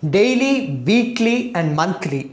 Daily, weekly, and monthly.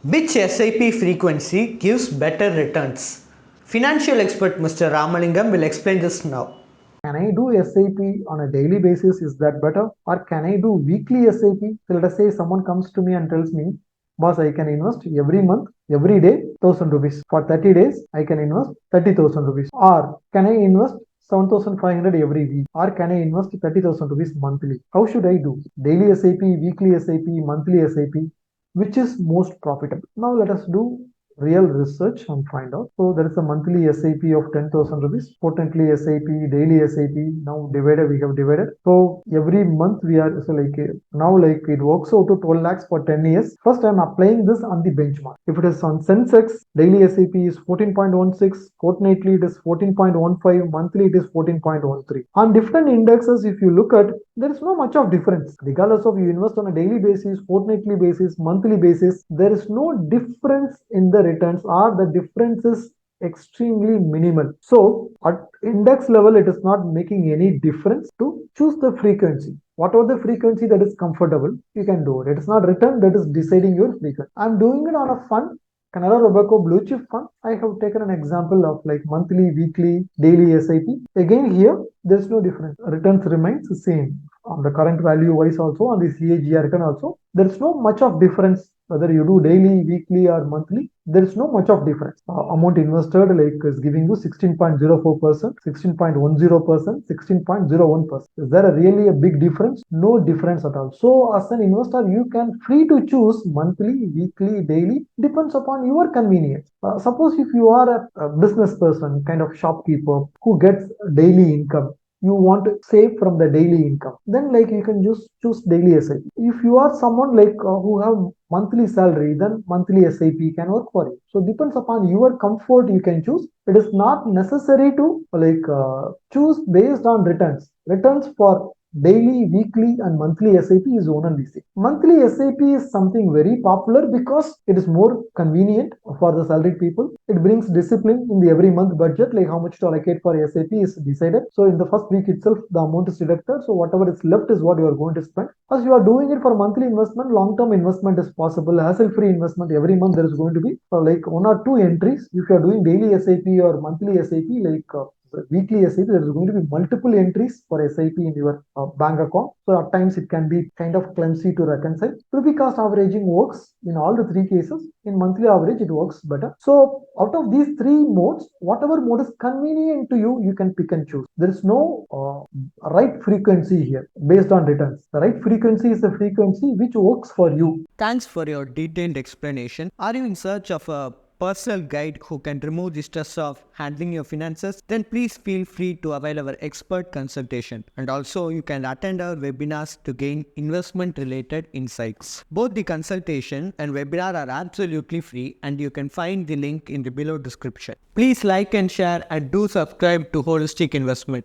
Which SIP frequency gives better returns? Financial expert Mr. Ramalingam will explain this now. Can I do SIP on a daily basis? Is that better? Or can I do weekly SIP? So let us say someone comes to me and tells me, boss, I can invest every month, every day, 1,000 rupees. For 30 days, I can invest 30,000 rupees. Or can I invest 7,500 every week? Or can I invest 30,000 rupees monthly? How should I do? Daily SIP, weekly SIP, monthly SIP? Which is most profitable? Now let us do real research and find out. So there is a monthly SIP of 10,000 rupees, potentially SIP, daily SIP. Now divided, we have divided. So every month we are so like now like it works out to 12 lakhs for 10 years. First, I'm applying this on the benchmark. If it is on Sensex, daily SIP is 14.16, fortnightly it is 14.15, monthly it is 14.13. On different indexes, if you look at, there is no much of difference. Regardless of you invest on a daily basis, fortnightly basis, monthly basis, there is no difference in the returns, or the difference is extremely minimal. So at index level, it is not making any difference to choose the frequency. Whatever the frequency that is comfortable, you can do it. It is not return that is deciding your frequency. I'm doing it on a fund Canada Robeco Blue Chip Fund. I have taken an example of like monthly, weekly, daily SIP. Again, here there's no difference. Returns remains the same on the current value wise also, on the CAGR return also. There's no much of difference whether you do daily, weekly, or monthly. There is no much of difference. Amount invested like is giving you 16.04%, 16.10%, 16.01%. Is there a really a big difference? No difference at all. So as an investor, you can free to choose monthly, weekly, daily, depends upon your convenience. Suppose if you are a business person, kind of shopkeeper who gets daily income, you want to save from the daily income, then like you can just choose daily SIP. If you are someone like who have monthly salary, then monthly SIP can work for you. So depends upon your comfort, you can choose. It is not necessary to like choose based on returns for daily, weekly, and monthly SIP is one and the same. Monthly SIP is something very popular because it is more convenient for the salaried people. It brings discipline in the every month budget, like how much to allocate for SIP is decided. So in the first week itself, the amount is deducted. So whatever is left is what you are going to spend. As you are doing it for monthly investment, long-term investment is possible. Hassle-free investment every month there is going to be like one or two entries. If you are doing daily SIP or monthly SIP, like weekly SIP, there is going to be multiple entries for SIP in your bank account. So at times it can be kind of clumsy to reconcile. Rupee cost averaging works in all the three cases. In monthly average, it works better. So out of these three modes, whatever mode is convenient to you, you can pick and choose. There is no right frequency here based on returns. The right frequency is the frequency which works for you. Thanks for your detailed explanation. Are you in search of a personal guide who can remove the stress of handling your finances? Then please feel free to avail our expert consultation. And also you can attend our webinars to gain investment related insights. Both the consultation and webinar are absolutely free, and you can find the link in the below description. Please like and share, and do subscribe to Holistic Investment.